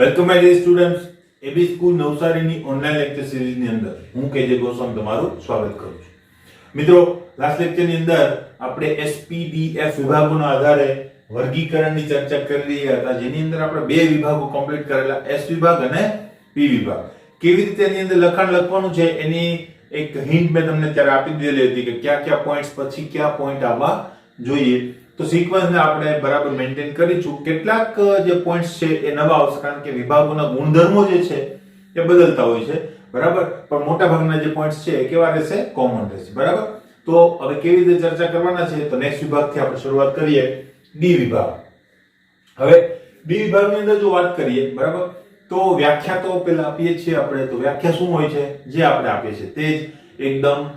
Welcome my dear students, AB school નવસારીની online lecture સિરીઝની અંદર હું કેજે ગોસ્વામી તમારું સ્વાગત કરું છું. મિત્રો, લાસ્ટ લેક્ચરની અંદર આપણે એસપીડીએફ વિભાગોના આધારે વર્ગીકરણની ચર્ચા કરી રહ્યા હતા, જેની અંદર આપણે બે વિભાગો કમ્પ્લીટ કરેલા, એસ વિભાગ અને પી વિભાગ. કેવી રીતે એની અંદર લખાણ લખવાનું છે એની એક હિન્ટ મેં તમને ત્યારે આપી દીધેલી હતી કે કયા કયા પોઈન્ટ્સ પછી કયા પોઈન્ટ આવવા જોઈએ. તો સિક્વન્સને આપણે બરાબર મેન્ટેન કરીશું. કેટલાક જે પોઈન્ટ્સ છે એ નવા આવશે, કારણ કે વિભાગોના ગુણધર્મો જે છે એ બદલતા હોય છે, બરાબર. પણ મોટા ભાગના જે પોઈન્ટ્સ છે એ કેવા રહેશે? કોમન રહેશે, બરાબર. તો હવે કેવી રીતે ચર્ચા કરવાના છે, તો નેક્સ્ટ વિભાગથી આપણે શરૂઆત કરીએ. ડી વિભાગ. હવે ડી વિભાગની અંદર જો વાત કરીએ, બરાબર, તો વ્યાખ્યા તો પહેલા આપીએ છીએ આપણે. તો વ્યાખ્યા શું હોય છે? જે આપણે આપીએ છીએ તે જ એકદમ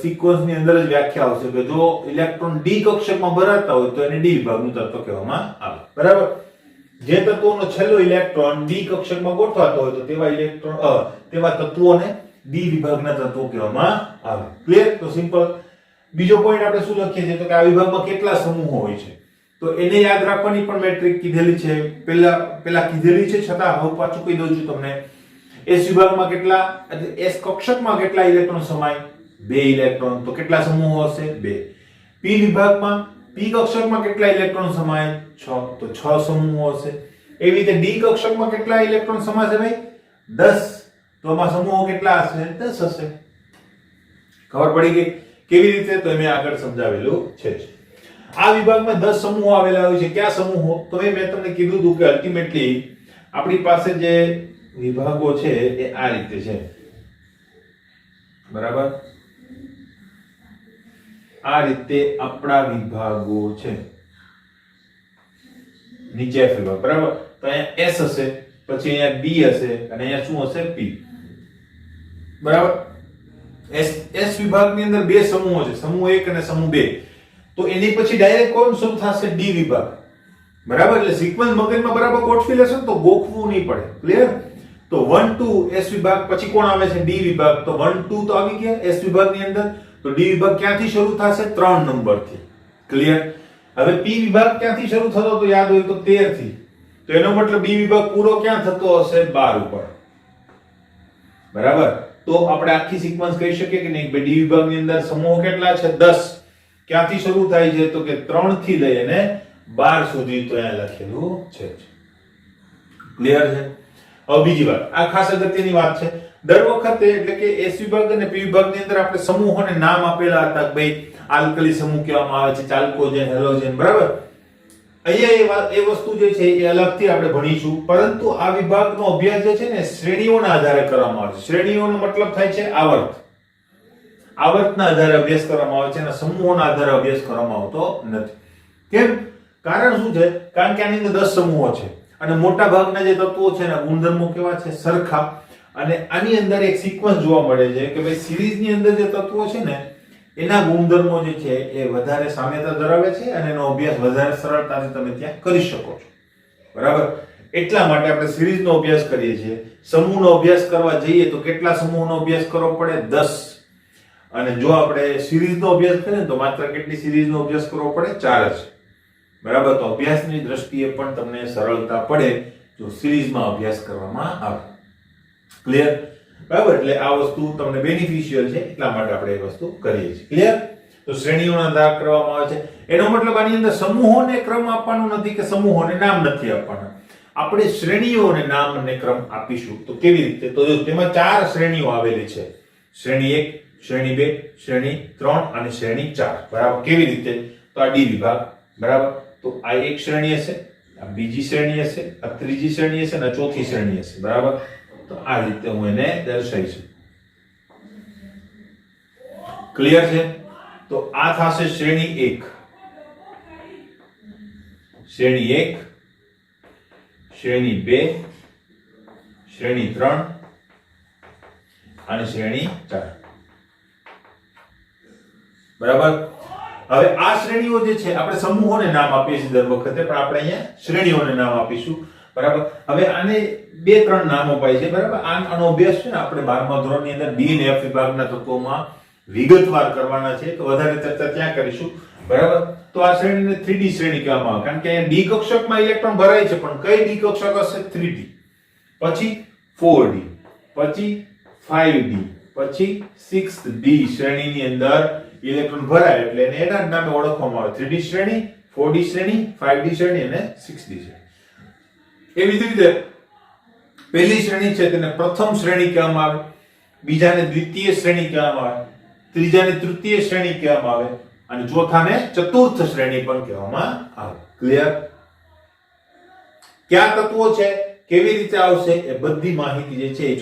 સિક્વન્સની અંદર જ વ્યાખ્યા આવશે કે જો ઇલેક્ટ્રોન ડી કક્ષકમાં ભરાતા હોય તો એને ડી વિભાગનું તત્વ કહેવામાં આવે, બરાબર. જે તત્વોનો છેલ્લો ઇલેક્ટ્રોન ડી કક્ષકમાં ગોઠવાતો હોય તો તેવા તત્વોને ડી વિભાગના તત્વો કહેવામાં આવે. ક્લિયર? તો સિમ્પલ. બીજો પોઈન્ટ આપણે શું લખીએ છીએ તો કે આ વિભાગમાં કેટલા સમૂહો હોય છે, તો એને યાદ રાખવાની પણ મેટ્રિક કીધેલી છે. પહેલા કીધેલી છે, છતાં હવે પાછું કહી દઉં છું તમને. એસ વિભાગમાં કેટલા, એસ કક્ષકમાં કેટલા ઇલેક્ટ્રોન સમાય? 2 ઇલેક્ટ્રોન. તો કેટલા સમૂહો હશે? 2. પી વિભાગમાં પી કક્ષકમાં કેટલા ઇલેક્ટ્રોન સમાય? 6. તો 6 સમૂહો હશે. એવી રીતે ડી કક્ષકમાં કેટલા ઇલેક્ટ્રોન સમાશે ભાઈ? 10. તો આમાં સમૂહો કેટલા હશે? 10 હશે. ખબર પડી ગઈ કેવી રીતે? તો મેં આગળ સમજાવેલું છે. આ વિભાગમાં 10 સમૂહો આવેલા હોય છે. કયા સમૂહો? તો મેં તમને કીધું હતું કે અલ્ટિમેટલી આપણી પાસે જે વિભાગો છે એ આ રીતે છે, બરાબર. આ રીતે આપણા વિભાગો છે. નીચે એફ વિભાગ, બરાબર. તો અહીંયા એસ હશે, પછી અહીંયા બી હશે અને અહીંયા શું હશે? પી, બરાબર. એસ વિભાગની અંદર બે સમૂહો છે, સમૂહ 1 અને સમૂહ 2. તો એની પછી ડાયરેક્ટ કોણ શરૂ થશે? ડી વિભાગ, બરાબર. એટલે સિક્વન્સ મગજમાં બરાબર ગોઠવી લેશો તો ગોખવું નહીં પડે. ક્લિયર? તો 1 2 એસ વિભાગ, પછી કોણ આવે છે? ડી વિભાગ. તો 1 2 તો આવી ગયા એસ વિભાગની અંદર. તો ડી વિભાગ ક્યાંથી શરૂ થશે? 3 નંબરથી. ક્લિયર? હવે પી વિભાગ ક્યાંથી શરૂ થતો તો યાદ હોય તો 13 થી. તો એનો મતલબ બી વિભાગ પૂરો ક્યાં થતો હશે? 12 ઉપર, બરાબર. તો આપણે આખી સિક્વન્સ કહી શકીએ કે નહીં? ડી વિભાગની અંદર સમૂહો કેટલા છે? 10. ક્યાંથી શરૂ થાય છે? તો કે 3 થી લઈ અને 12 સુધી. તો અહીંયા લખેલું છે. ક્લિયર છે? હવે બીજી વાત, આ ખાસ અગત્યની વાત છે. દર વખતે એટલે કે એસ વિભાગ અને પી વિભાગની અંદર આપણે સમૂહોને નામ આપેલા હતા કે ભાઈ આલ્કલી સમૂહ કહેવામાં આવે છે, ચાલ્કોજેન, હેલોજેન, બરાબર. અહીંયા એ વસ્તુ જે છે એ અલગથી આપણે ભણીશું. પરંતુ આ વિભાગનો અભ્યાસ જે છે ને શ્રેણીઓના આધારે કરવામાં આવે છે. શ્રેણીઓનો મતલબ થાય છે આવર્ત. આવર્તના આધારે અભ્યાસ કરવામાં આવે છે અને સમૂહોના આધારે અભ્યાસ કરવામાં આવતો નથી. કેમ? કારણ શું છે? કારણ કે આની અંદર 10 સમૂહો છે અને મોટા ભાગના જે તત્વો છે ને ગુણધર્મો કેવા છે? સરખા. અને આની અંદર એક સિક્વન્સ જોવા મળે છે કે ભાઈ સિરીઝની અંદર જે તત્વો છે ને એના ગુણધર્મો જે છે એ વધારે સામ્યતા ધરાવે છે અને એનો અભ્યાસ વધારે સરળતાથી તમે ત્યાં કરી શકો છો, બરાબર. એટલા માટે આપણે સિરીઝનો અભ્યાસ કરીએ છીએ. સમૂહનો અભ્યાસ કરવા જઈએ તો કેટલા સમૂહનો અભ્યાસ કરવો પડે? 10. અને જો આપણે સિરીઝનો અભ્યાસ કરીએ તો માત્ર કેટલી સિરીઝનો અભ્યાસ કરવો પડે? 4 જ, બરાબર. તો અભ્યાસની દ્રષ્ટિએ પણ તમને સરળતા પડે જો સિરીઝમાં અભ્યાસ કરવામાં આવે. ક્લિયર? બરાબર. એટલે આ વસ્તુ તમને બેનિફિશિયલ છે, એટલા માટે આપણે એ વસ્તુ કરીએ છીએ. ક્લિયર? તો શ્રેણીઓના આધાર કરવામાં આવે છે. એનો મતલબ આની અંદર સમૂહોને ક્રમ આપવાનો નથી કે સમૂહોને નામ નથી આપવાના. આપણે શ્રેણીઓને નામ અને ક્રમ આપીશું. તો કેવી રીતે? તો તેમાં 4 શ્રેણીઓ આવેલી છે. શ્રેણી 1, શ્રેણી 2, શ્રેણી 3 અને શ્રેણી 4, બરાબર. કેવી રીતે? તો આ ડી વિભાગ, બરાબર. તો આ એક શ્રેણી હશે, આ બીજી શ્રેણી હશે, આ ત્રીજી શ્રેણી હશે અને ચોથી શ્રેણી હશે, બરાબર. તો આ રીતે હું એને દર્શાવીશ. ક્લિયર છે? તો આ થશે શ્રેણી 1, શ્રેણી 1, શ્રેણી 2, શ્રેણી 3 અને શ્રેણી 4, બરાબર. હવે આ શ્રેણીઓ જે છે આપણે સમૂહોને નામ આપીએ છીએ દર વખતે, પણ આપણે અહીંયા શ્રેણીઓને નામ આપીશું, બરાબર. હવે આને 2-3 નામ અપાય છે, બરાબર. આનો અભ્યાસ છે ને આપણે 12મા ધોરણની અંદર ડી અને એફ વિભાગના તત્વોમાં વિગતવાર કરવાના છે, તો વધારે ચર્ચા ત્યાં કરીશું, બરાબર. તો આ શ્રેણીને 3D શ્રેણી કહેવામાં આવે, કારણ કે અહીંયા ડી કક્ષકમાં ઇલેક્ટ્રોન ભરાય છે, પણ કઈ ડી કક્ષક હશે? 3D. પછી 4d, પછી 5d, પછી 6d શ્રેણીની અંદર ઇલેક્ટ્રોન ભરાય એટલે એને એના જ નામે ઓળખવામાં આવે. 3d શ્રેણી, 4d શ્રેણી, 5d શ્રેણી અને 6d શ્રેણી. એવી જ રીતે પહેલી શ્રેણી છે તેને પ્રથમ શ્રેણી કહેવામાં આવે, બીજાને દ્વિતીય શ્રેણી કહેવામાં આવે, ત્રીજાને તૃતીય શ્રેણી કહેવામાં આવે અને ચોથાને ચતુર્થ શ્રેણી પણ કહેવામાં આવે. ક્લિયર? કયા તત્વો છે, કેવી રીતે આવશે એ બધી માહિતી જે છે એ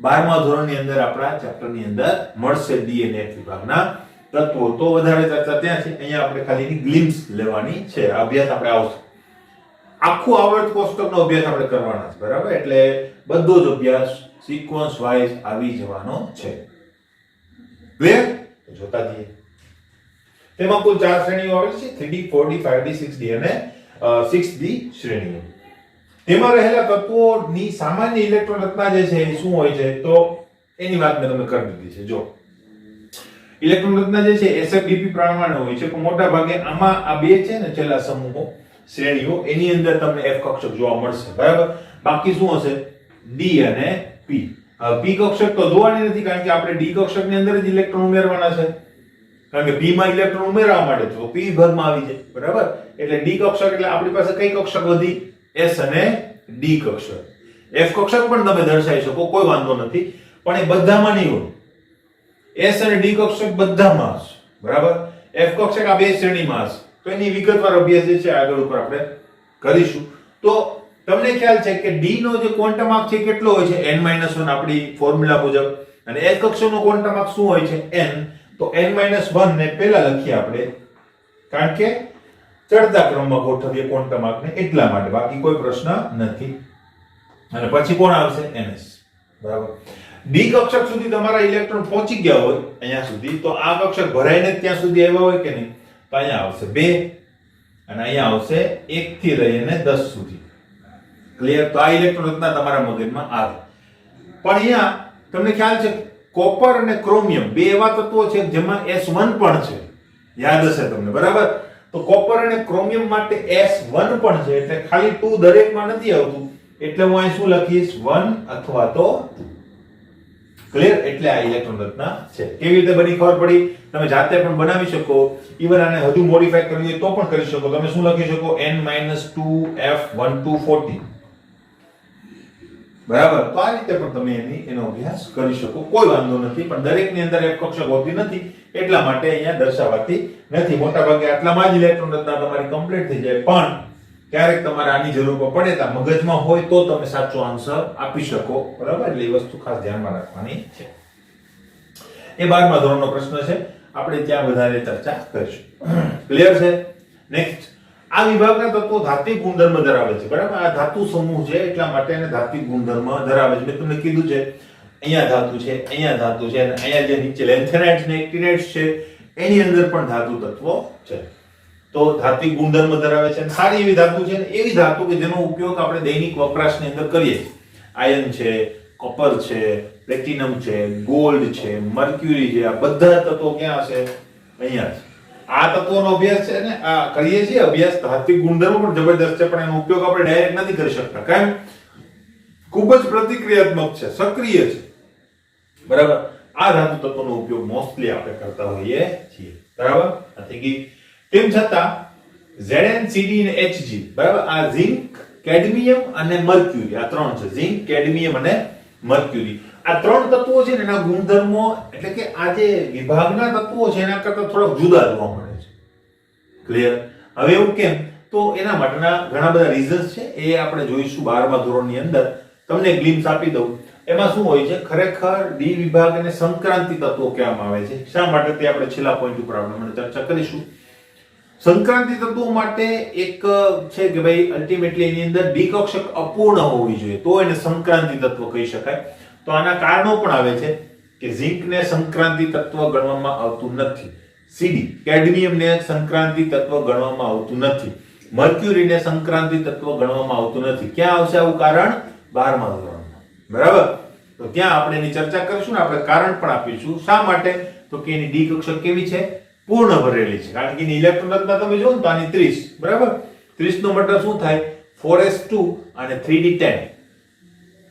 12મા ધોરણની અંદર આપણા ચેપ્ટરની અંદર મળશે. ડી અને એફ વિભાગના તત્વો. તો વધારે ચર્ચા ત્યાં છે, અહીંયા આપણે ખાલી ગ્લિમ્સ લેવાની છે. અભ્યાસ આપણે આવશે, આખું આવર્ત કોષ્ટકનો અભ્યાસ આપણે કરવાના છે. બરાબર? એટલે બધો જ અભ્યાસ સિક્વન્સ વાઇઝ આવી જવાનો છે. ક્લિયર? જોતા જઈએ. તેમાં કુલ 4 શ્રેણીઓ આવેલી છે: 3D, 4D, 5D, 6D અને 6D શ્રેણીઓ. તેમાં રહેલા તત્વોની સામાન્ય ઇલેક્ટ્રોન રચના જે છે એ શું હોય છે, તો એની વાત મેં તમને કરી દીધી છે. જો ઇલેક્ટ્રોન રચના જે છે SFDP પ્રમાણે હોય છે, પણ મોટા ભાગે આમાં આ બે છે ને છેલ્લા સમૂહો શ્રેણીઓ એની અંદર તમને F કક્ષક જોવા મળશે. બરાબર? બાકી શું હશે? D અને P. P કક્ષક તો જોવાની નથી, કારણ કે આપણે D કક્ષકની અંદર જ ઇલેક્ટ્રોન ઉમેરવાના છે. કારણ કે P માં ઇલેક્ટ્રોન ઉમેરવા માટે તો P વિભાગમાં આવી જાય. બરાબર? એટલે D કક્ષક એટલે આપણી પાસે કઈ કક્ષક વધી? S અને D કક્ષક. F કક્ષક પણ તમે દર્શાવી શકો, કોઈ વાંધો નથી, પણ એ બધામાં નહીં હોય. S અને D કક્ષક બધામાં હશે. બરાબર? F કક્ષક આ બે શ્રેણીમાં હશે. તો એની વિગતવાર અભ્યાસ જે છે આગળ ઉપર આપણે કરીશું. તો તમને ખ્યાલ છે કે D નો જે ક્વોન્ટમ આંક છે કેટલો હોય છે? n-1 આપણી ફોર્મ્યુલા મુજબ. અને S કક્ષકનો ક્વોન્ટમ આંક શું હોય છે? n. તો n-1 ને પહેલા લખીએ આપણે, કારણ કે ચડતા ક્રમમાં ગોઠવીએ ક્વોન્ટમ આંકને એટલા માટે, બાકી કોઈ પ્રશ્ન નથી. અને પછી કોણ આવશે? ns. બરાબર? D કક્ષક સુધી તમારા ઇલેક્ટ્રોન પહોંચી ગયા હોય અહીંયા સુધી, તો આ કક્ષક ભરાઈને ત્યાં સુધી આવ્યા હોય કે નહીં? તો અહીંયા આવશે 2 અને અહીંયા આવશે 1 થી લઈને 10 સુધી. ક્લિયર? તો આ ઇલેક્ટ્રોન રચના તમારા મગજમાં આવે. પણ અહીંયા તમને ખ્યાલ છે કોપર અને ક્રોમિયમ બે એવા તત્વો છે જેમાં S1 પણ છે. યાદ હશે તમને. બરાબર? તો કોપર અને ક્રોમિયમ માટે S1 પણ છે, એટલે ખાલી 2 દરેકમાં નથી આવતું, એટલે હું અહીં શું લખીશ? 1 અથવા તો 2. ક્લિયર? એટલે આ ઇલેક્ટ્રોન રચના છે. કેવી રીતે બની ખબર પડી? તમે જાતે પણ બનાવી શકો, ઈવન આને હજુ મોડિફાઈ કરવી હોય તો પણ કરી શકો. તમે શું લખી શકો? n-2f1214. બરાબર? તો આ રીતે પણ તમે એનો અભ્યાસ કરી શકો, કોઈ વાંધો નથી. પણ દરેકની અંદર એક કક્ષક હોતી નથી, એટલા માટે અહીંયા દર્શાવાતી નથી. મોટા ભાગે આટલામાં જ ઇલેક્ટ્રોન રચના તમારી કમ્પ્લીટ થઈ જાય. પણ ક્યારેક તમારે આની જરૂર પડે તો મગજમાં હોય તો તમે સાચો આન્સર આપી શકો. બરાબર? એટલે એ વસ્તુ ખાસ ધ્યાનમાં રાખવાની છે. એ 12મા ધોરણનો પ્રશ્ન છે, આપણે ત્યાં વધારે ચર્ચા કરીશું. ક્લિયર છે? નેક્સ્ટ, આ વિભાગના તત્વો ધાત્વિક ગુણધર્મ ધરાવે છે. બરાબર? આ ધાતુ સમૂહ છે એટલા માટે એને ધાત્વિક ગુણધર્મ ધરાવે છે. મેં તમને કીધું છે અહીંયા ધાતુ છે, અહીંયા ધાતુ છે, અને અહીંયા જે નીચે લેન્થેનાઇટ્સ ને એક્ટિનાઇટ્સ છે એની અંદર પણ ધાતુ તત્વો છે. તો ધાત્વિક ગુણધર્મ ધરાવે છે અને સારી એવી ધાતુ છે, એવી ધાતુ કે જેનો ઉપયોગ આપણે દૈનિક વપરાશની અંદર કરીએ છીએ. આયર્ન છે, કોપર છે, પ્લેટિનમ છે, ગોલ્ડ છે, મર્ક્યુરી છે, આ બધા તત્વો ક્યાં હશે? અહીંયા છે. આ તત્વોનો અભ્યાસ છે ને આ કરીએ છીએ અભ્યાસ. ધાત્વિક ગુણધર્મ પણ જબરદસ્ત છે, પણ એનો ઉપયોગ આપણે ડાયરેક્ટ નથી કરી શકતા. કેમ? ખૂબ જ પ્રતિક્રિયાત્મક છે, સક્રિય છે. બરાબર? આ ધાતુ તત્વોનો ઉપયોગ મોસ્ટલી આપણે કરતા હોઈએ છીએ. બરાબર? તેમ છતાં Zn, Cd અને Hg, બરાબર, આ ઝિંક, કેડમિયમ અને મર્ક્યુરી, આ ત્રણ છે. ઝિંક, કેડમિયમ અને મર્ક્યુરી, આ ત્રણ તત્વો છે ને એના ગુણધર્મો એટલે કે આ જે વિભાગના તત્વો છે એના કરતા થોડા જુદા જોવા મળે છે. ક્લિયર? હવે એવું કેમ? તો એના માટેના ઘણા બધા રીઝન્સ છે, એ આપણે જોઈશું 12મા ધોરણની અંદર. તમને ગ્લિમ્સ આપી દઉં. એમાં શું હોય છે? ખરેખર ડી વિભાગ અને સંક્રાંતિ તત્વો કહેવામાં આવે છે. શા માટે તે આપણે છેલ્લા પોઈન્ટ ઉપર આપણે ચર્ચા કરીશું. સંક્રાંતિ તત્વો માટે એક છે કે ભાઈ અલ્ટિમેટલી એની અંદર ડી કક્ષક અપૂર્ણ હોવી જોઈએ, તો એને સંક્રાંતિ તત્વ કહી શકાય. તો આના કારણો પણ આવે છે કે ઝિંકને સંક્રાંતિ તત્વ ગણવામાં આવતું નથી, સીડી કેડમિયમને સંક્રાંતિ તત્વ ગણવામાં આવતું નથી, મર્ક્યુરીને સંક્રાંતિ તત્વ ગણવામાં આવતું નથી. ક્યાં આવશે આવું કારણ? 12મા ધોરણમાં. બરાબર? તો ત્યાં આપણે એની ચર્ચા કરીશું ને આપણે કારણ પણ આપીશું. શા માટે? તો કે એની ડી કક્ષક કેવી છે? પૂર્ણ ભરેલી છે. કારણ કે એની ઇલેક્ટ્રોન રચના તમે જો ને તો આની 30. બરાબર? 30 નો મતલબ શું થાય? 4s2 અને 3d10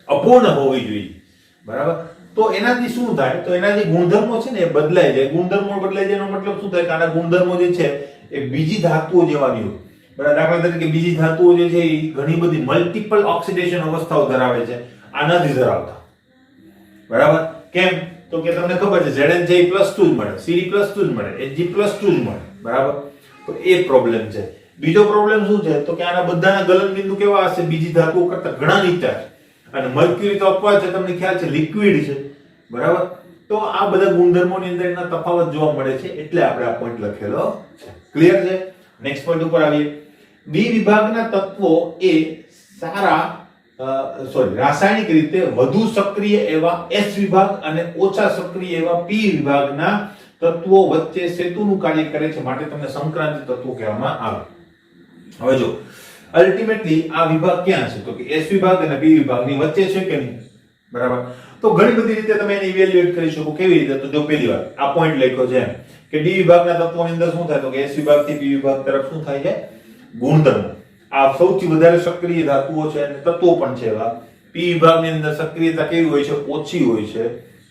અપૂર્ણ હોવી જોઈએ, બરાબર. તો એનાથી શું થાય, તો એના જે ગુણધર્મો છે ને એ બદલાઈ જાય. ગુણધર્મો બદલાઈ જાય એનો મતલબ શું થાય કે આના ગુણધર્મો જે છે એ બીજી ધાતુઓ જેવાની હોય, બરાબર. દાખલા તરીકે બીજી ધાતુઓ જે છે એ ઘણી બધી મલ્ટિપલ ઓક્સિડેશન અવસ્થાઓ ધરાવે છે, આ નથી ધરાવતા, બરાબર. કેમ, તો કે તમને ખબર છે Zn છે એ +2 જ મળે, Cd+2 જ મળે, Hg +2 જ મળે, બરાબર. તો એ પ્રોબ્લેમ છે. બીજો પ્રોબ્લેમ શું છે, તો કે આના બધાના ગલન બિંદુ કેવા હશે, બીજી ધાતુઓ કરતા ઘણા નીચા છે. અને મર્ક્યુરી તો અપવાદ છે, તમને ખ્યાલ છે લિક્વિડ છે, બરાબર. તો આ બધા ગુણધર્મોની અંદર એના તફાવત જોવા મળે છે, એટલે આપણે આ પોઈન્ટ લખેલો છે. ક્લિયર છે? નેક્સ્ટ પોઈન્ટ ઉપર આવીએ. બી વિભાગના તત્વો એ રાસાયણિક રીતે વધુ સક્રિય એવા S વિભાગ અને ઓછા સક્રિય એવા P વિભાગના તત્વો વચ્ચે સેતુનું કાર્ય કરે છે, માટે તમને સંક્રાંતિ તત્વો કહેવામાં આવે. હવે જો અલ્ટિમેટલી આ વિભાગ ક્યાં છે, તો કે S વિભાગ અને P વિભાગની વચ્ચે છે કે નહીં, બરાબર. તો ઘણી બધી રીતે તમે એને ઇવેલ્યુએટ કરી શકો. કેવી રીતે, તો જો પહેલી વાર આ પોઈન્ટ લખ્યો છે કે D વિભાગના તત્વોની અંદર શું થાય, તો કે S વિભાગ થી P વિભાગ તરફ શું થાય છે, ગુણધર્મો. આ સૌથી વધારે સક્રિય ધાતુઓ છે અને તત્વો પણ છે એવા. P વિભાગની અંદર સક્રિયતા કેવી હોય છે, ઓછી હોય છે,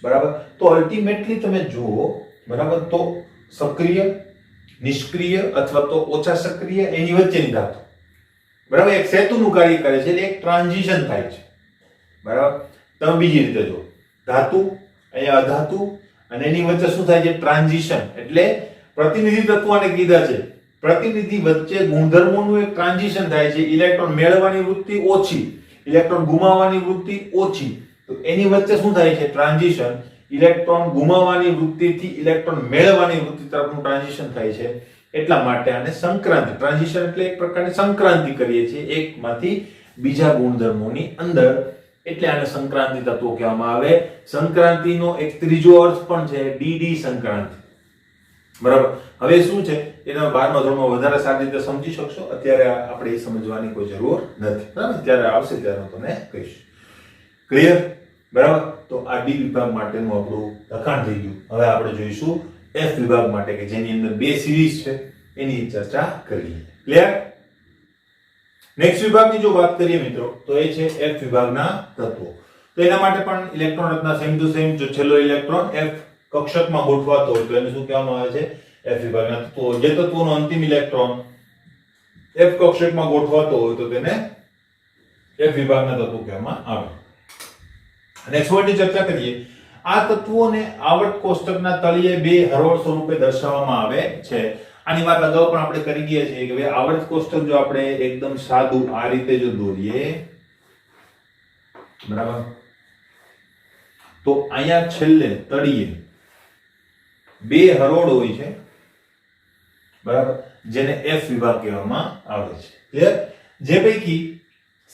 બરાબર. તો અલ્ટિમેટલી તમે જુઓ, બરાબર, તો સક્રિય, નિષ્ક્રિય અથવા તો ઓછા સક્રિય એની વચ્ચેની ધાતુ, બરાબર, એક સેતુનું કાર્ય કરે છે, એટલે એક ટ્રાન્ઝિશન થાય છે, બરાબર. તમે બીજી રીતે જો ધાતુ, અહીંયા અધાતુ અને એની વચ્ચે શું થાય છે, ટ્રાન્ઝિશન. એટલે પ્રતિનિધિ તત્વોને કીધા છે, પ્રતિનિધિ વચ્ચે ગુણધર્મોનું એક ટ્રાન્ઝિશન થાય છે. ઇલેક્ટ્રોન મેળવવાની વૃત્તિ ઓછી, ઇલેક્ટ્રોન ગુમાવવાની વૃત્તિ ઓછી, તો એની વચ્ચે શું થાય છે, ટ્રાન્ઝિશન. ઇલેક્ટ્રોન ગુમાવવાની વૃત્તિથી ઇલેક્ટ્રોન મેળવવાની વૃત્તિ તરફનું ટ્રાન્ઝિશન થાય છે. એટલા માટે આને સંક્રાંતિ, ટ્રાન્ઝિશન એટલે એક પ્રકારની સંક્રાંતિ કરીએ છીએ એકમાંથી બીજા ગુણધર્મોની અંદર, એટલે આને સંક્રાંતિ તત્વો કહેવામાં આવે. સંક્રાંતિનો એક ત્રીજો અર્થ પણ છે ડીડી સંક્રાંતિ, બરાબર. હવે શું છે એ તમે 12મા ધોરણમાં વધારે સારી રીતે સમજી શકશો. અત્યારે આપણે એ સમજવાની કોઈ જરૂર નથી, બરાબર. જ્યારે આવશે ત્યારે હું તમને કહીશ. ક્લિયર, બરાબર. તો આ ડી વિભાગ માટેનું આપણું લખાણ થઈ ગયું. હવે આપણે જોઈશું એફ વિભાગ માટે, કે જેની અંદર બે સિરીઝ છે, એની ચર્ચા કરીએ. ક્લિયર. નેક્સ્ટ વિભાગની જો વાત કરીએ મિત્રો, તો એ છે એફ વિભાગના તત્વો. તો એના માટે પણ ઇલેક્ટ્રોન રચના સેમ ટુ સેમ. જો છેલ્લો ઇલેક્ટ્રોન એફ કક્ષકમાં ગોઠવાતો હોય તો એને શું કહેવામાં આવે છે, એફ વિભાગના તત્વો. જે તત્વોનો અંતિમ ઇલેક્ટ્રોન એફ કક્ષકમાં ગોઠવાતો હોય તો તેને એફ વિભાગના તત્વો કહેવામાં આવે. નેક્સ્ટ પોઈન્ટની ચર્ચા કરીએ. આ તત્વોને આવર્ત કોષ્ટકના તળિયે બે હરોળ સ્વરૂપે દર્શાવવામાં આવે છે. આની વાત અગાઉ પણ આપણે કરી ગયા છીએ કે ભાઈ આવર્ત કોષ્ટક જો આપણે એકદમ સાદું આ રીતે જો દોરીએ, બરાબર, તો અહીંયા છેલ્લે તળિયે બે હરોળ હોય છે, બરાબર, જેને એફ વિભાગ કહેવામાં આવે છે. ક્લિયર. જે પૈકી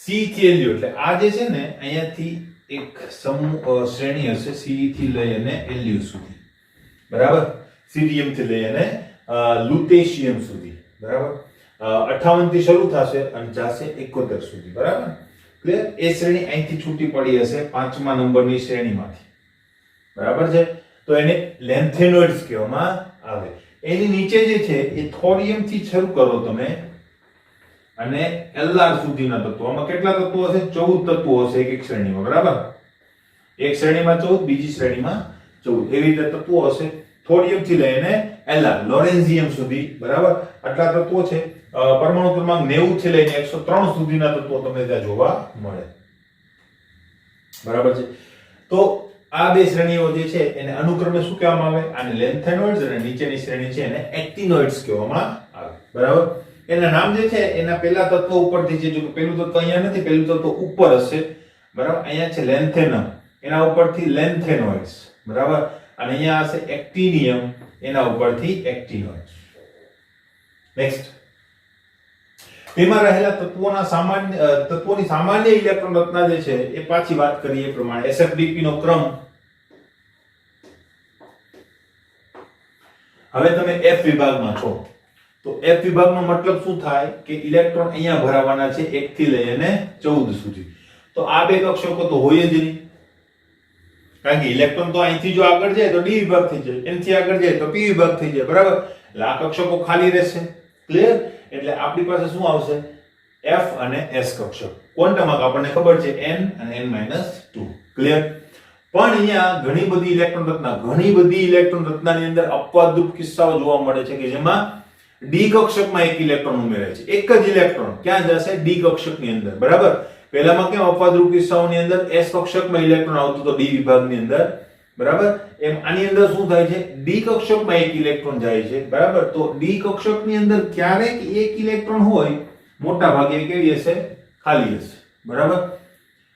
સી થી Lu, એટલે આ જે છે ને અહીંયાથી એક સમૂહ શ્રેણી હશે સી થી લઈ અને Lu સુધી, બરાબર. સીરિયમ થી લઈ અને લુટેશિયમ સુધી, બરાબર. 58 થી શરૂ થશે અને જશે 71 સુધી, બરાબર. ક્લિયર. એ શ્રેણી અહીંથી છૂટી પડી હશે 5મા નંબરની શ્રેણીમાંથી, બરાબર છે. તો એને લેન્થેનોઇડ્સ કહેવામાં આવે. એની નીચે જે છે એ થોરિયમ થી શરૂ કરો તમે અને Lr સુધીના તત્વો. આમાં કેટલા તત્વો હશે? 14 તત્વો હશે એક શ્રેણીમાં, બરાબર. એક શ્રેણીમાં 14, બીજી શ્રેણીમાં 14, એવી રીતે તત્વો હશે. થોરિયમ થી લઈને Lr લોરેન્ઝિયમ સુધી, બરાબર. આટલા તત્વો છે. પરમાણુ ક્રમાંક 90 થી લઈને 103 સુધીના તત્વો તમને ત્યાં જોવા મળે, બરાબર છે. તો આ બે શ્રેણીઓ જે છે એને અનુક્રમે શું કહેવામાં આવે? આને લેન્થેનોઇડ્સ, અને નીચેની શ્રેણી છે એને એક્ટિનોઇડ્સ કહેવામાં આવે, બરાબર. એના નામ જે છે એના પહેલા તત્વો ઉપરથી છે. જો કે પહેલું તત્વ અહીંયા નથી, પહેલું તત્વ ઉપર હશે, બરાબર. અહીંયા છે લેન્થેનમ, એના ઉપરથી લેન્થેનોઇડ્સ, બરાબર. અને અહીંયા હશે એક્ટિનિયમ, એના ઉપરથી એક્ટિનોઇડ્સ. નેક્સ્ટ, તેમાં રહેલા તત્વોની સામાન્ય ઇલેક્ટ્રોન રચના જે છે એ પાછી વાત કરીએ એ પ્રમાણે SFDP નો ક્રમ. હવે તમે F વિભાગમાં છો, તો F વિભાગનો મતલબ શું થાય કે ઇલેક્ટ્રોન અહીંયા ભરાવાના છે 1 થી લઈને 14 સુધી. તો આ બે કક્ષકો તો હોય જ નહીં, કારણ કે ઇલેક્ટ્રોન તો અહીંથી જો આગળ જાય તો D વિભાગ થઈ જાય, એનથી આગળ જાય તો P વિભાગ થઈ જાય, બરાબર. એટલે આ કક્ષકો ખાલી રહેશે. ક્લિયર. એટલે આપણી પાસે શું આવશે? F અને S કક્ષક. ક્વોન્ટમમાં આપણને ખબર છે n અને n-2. ક્લિયર? પણ અહીંયા ઘણી બધી ઇલેક્ટ્રોન રચનાની અંદર અપવાદરૂપ કિસ્સાઓ જોવા મળે છે કે જેમાં d કક્ષકમાં એક ઇલેક્ટ્રોન ઉમેરાય છે. એક જ ઇલેક્ટ્રોન ક્યાં જશે? d કક્ષકની અંદર. બરાબર? પહેલામાં કેમ અપવાદરૂપ કિસ્સાઓની અંદર s કક્ષકમાં ઇલેક્ટ્રોન આવતું તો d વિભાગની અંદર. બરાબર? એમ આની અંદર શું થાય છે? d કક્ષકમાં એક ઇલેક્ટ્રોન જાય છે. બરાબર? તો d કક્ષકની અંદર ક્યારેક એક ઇલેક્ટ્રોન હોય, મોટા ભાગે કેવી હશે? ખાલી હશે. બરાબર?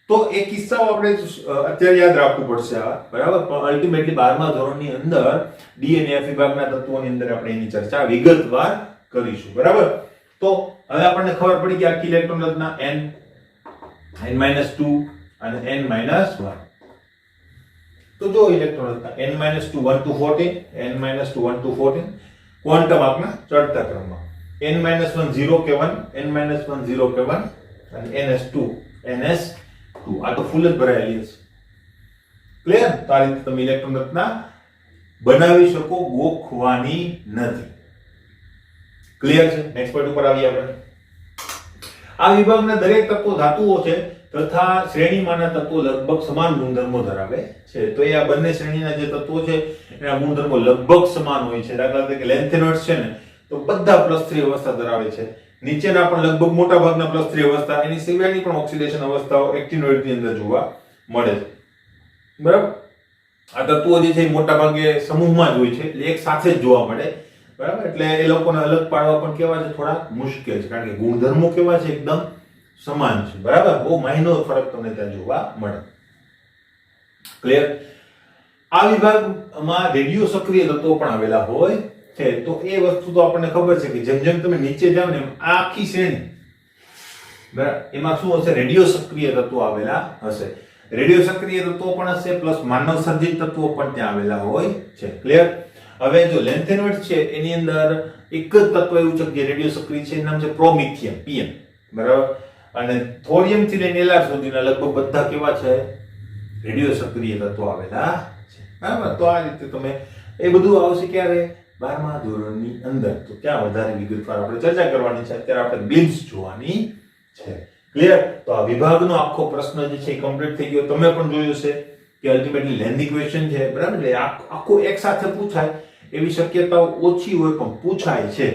તો એ કિસ્સાઓ આપણે અત્યારે યાદ રાખવું પડશે આ. બરાબર? પણ અલ્ટિમેટલી 12મા ધોરણની અંદર d અને f વિભાગના તત્વોની અંદર આપણે એની ચર્ચા વિગતવાર કરીશું. બરાબર? તો હવે આપણને ખબર પડી કે આ ઇલેક્ટ્રોન રચના n-2 અને n-1. તો જો ઇલેક્ટ્રોન રચના n-2 1 to 14, n-2 1 to 14 quantum આપના ચડતા ક્રમમાં. n-1 0 કે 1, n-1 0 કે 1 અને ns2 આ તો ફૂલ જ ભરાયેલી હશે. ક્લિયર? તો આ રીતે તમે ઇલેક્ટ્રોન રચના બનાવી શકો, ગોખવાની નથી. ક્લિયર છે? નેક્સ્ટ પોઈન્ટ ઉપર આવીએ આપણે. આ વિભાગના દરેક તત્વો ધાતુઓ છે તથા શ્રેણીમાંના તત્વો લગભગ સમાન ગુણધર્મો ધરાવે છે. તો એ આ બંને શ્રેણીના જે તત્વો છે એના ગુણધર્મો લગભગ સમાન હોય છે. દાખલા તરીકે લેન્થેનોઇડ્સ છે ને તો બધા +3 અવસ્થા ધરાવે છે. નીચેના પણ લગભગ મોટા ભાગના +3 અવસ્થા, એની સિવાયની પણ ઓક્સિડેશન અવસ્થાઓ એક્ટિનોઇડની અંદર જોવા મળે છે. બરાબર? આ તત્વો જે છે એ મોટા ભાગે સમૂહમાં જ હોય છે, એટલે એક સાથે જ જોવા મળે. બરાબર? એટલે એ લોકોને અલગ પાડવા પણ કેવા છે? થોડા મુશ્કેલ છે, કારણ કે ગુણધર્મો કેવા છે? એકદમ સમાન છે. બરાબર? બહુ માઇનોર ફરક તમને ત્યાં જોવા મળે. ક્લિયર? આ વિભાગમાં રેડિયો સક્રિય તત્વો પણ આવેલા હોય છે. તો એ વસ્તુ તો આપણને ખબર છે કે જેમ જેમ તમે નીચે જાવ ને આ આખી શ્રેણી, બરાબર, એમાં શું હશે? રેડિયો સક્રિય તત્વો આવેલા હશે. રેડિયો સક્રિય તત્વો પણ હશે, પ્લસ માનવ સર્જિત તત્વો પણ ત્યાં આવેલા હોય છે. ક્લિયર? હવે જો લેન્થેનોઇડ છે એની અંદર એક જ તત્વ એવું છે જે રેડિયો સક્રિય છે, એનું નામ છે પ્રોમિથિયમ, Pm. બરાબર? અને થોરિયમ થી લઈને Lr સુધીના લગભગ બધા કેવા છે? રેડિયો સક્રિય તત્વો આવેલા છે. બરાબર? તો આ રીતે તમે એ બધું આવશે ક્યારે? 12મા ધોરણની અંદર. તો ત્યાં વધારે વિગતવાર આપણે ચર્ચા કરવાની છે. અત્યારે આપણે ગ્લિમ્સ જોવાની છે. ક્લિયર? તો આ વિભાગનો આખો પ્રશ્ન જે છે એ કમ્પ્લીટ થઈ ગયો. તમે પણ જોયું છે કે અલ્ટિમેટલી લેન્ધી ક્વેશ્ચન છે. બરાબર? એટલે આખું એક સાથે પૂછાય એવી શક્યતાઓ ઓછી હોય, પણ પૂછાય છે.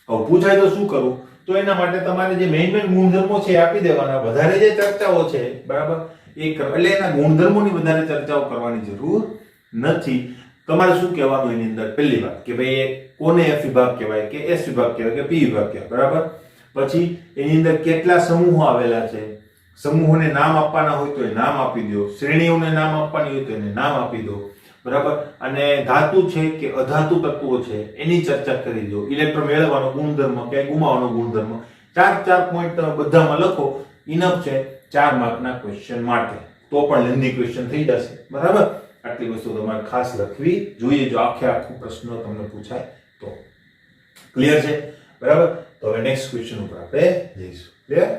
હવે પૂછાય તો શું કરવું? તો એના માટે તમારે જે મેઇન ગુણધર્મો છે એ આપી દેવાના. વધારે જે ચર્ચાઓ છે, બરાબર, એ એટલે એના ગુણધર્મોની વધારે ચર્ચાઓ કરવાની જરૂર નથી. તમારે શું કહેવાનું એની અંદર? પહેલી વાત કે ભાઈ કોને F વિભાગ કહેવાય, કે S વિભાગ કહેવાય, કે P વિભાગ કહેવાય. બરાબર? પછી એની અંદર કેટલા સમૂહો આવેલા છે, સમૂહોને નામ આપવાના હોય તો એ નામ આપી દો, શ્રેણીઓને નામ આપવાની હોય તો એને નામ આપી દો. બરાબર? અને ધાતુ છે કે અધાતુ તત્વો છે એની ચર્ચા કરી દો. ઇલેક્ટ્રોન મેળવવાનો ગુણધર્મ કે ગુમાવવાનો ગુણધર્મ. 4 પોઈન્ટ તમે બધામાં લખો, ઇનફ છે 4 માર્કના ક્વેશ્ચન માટે. તો પણ લેન્ધી ક્વેશ્ચન થઈ જશે. બરાબર? આટલી વસ્તુ તમારે ખાસ લખવી જોઈએ જો આખો પ્રશ્ન તમને પૂછાય તો. ક્લિયર છે? બરાબર? તો હવે નેક્સ્ટ ક્વેશ્ચન ઉપર આપણે જઈશું. ક્લિયર?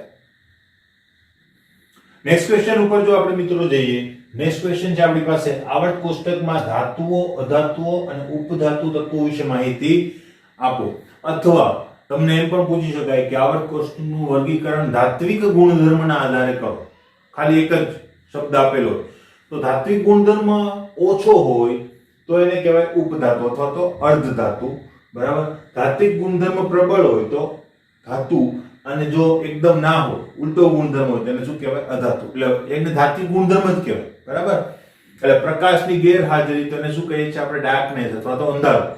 નેક્સ્ટ ક્વેશ્ચન ઉપર જો આપણે મિત્રો જઈએ, નેક્સ્ટ ક્વેશ્ચન છે આપણી પાસે આવર્ત કોષ્ટકમાં ધાતુઓ, અધાતુઓ અને ઉપધાતુ તત્વો વિશે માહિતી આપો. અથવા તમને એમ પણ પૂછી શકાય કે આવર્ત કોષ્ટકનું વર્ગીકરણ ધાત્વિક ગુણધર્મના આધારે કરો. ખાલી એક જ શબ્દ આપેલો તો ધાત્વિક ગુણધર્મ ઓછો હોય તો એને કહેવાય ઉપધાતુ અથવા તો અર્ધધાતુ. બરાબર? ધાત્વિક ગુણધર્મ પ્રબળ હોય તો ધાતુ, અને જો એકદમ ના હોય, ઉલટો ગુણધર્મ હોય તેને શું કહેવાય? અધાતુ. એટલે એને ધાત્વિક ગુણધર્મ જ કહેવાય. બરાબર? એટલે પ્રકાશની ગેરહાજરી તો એને શું કહીએ છીએ આપણે? ડાર્કનેસ અથવા તો અંધારું.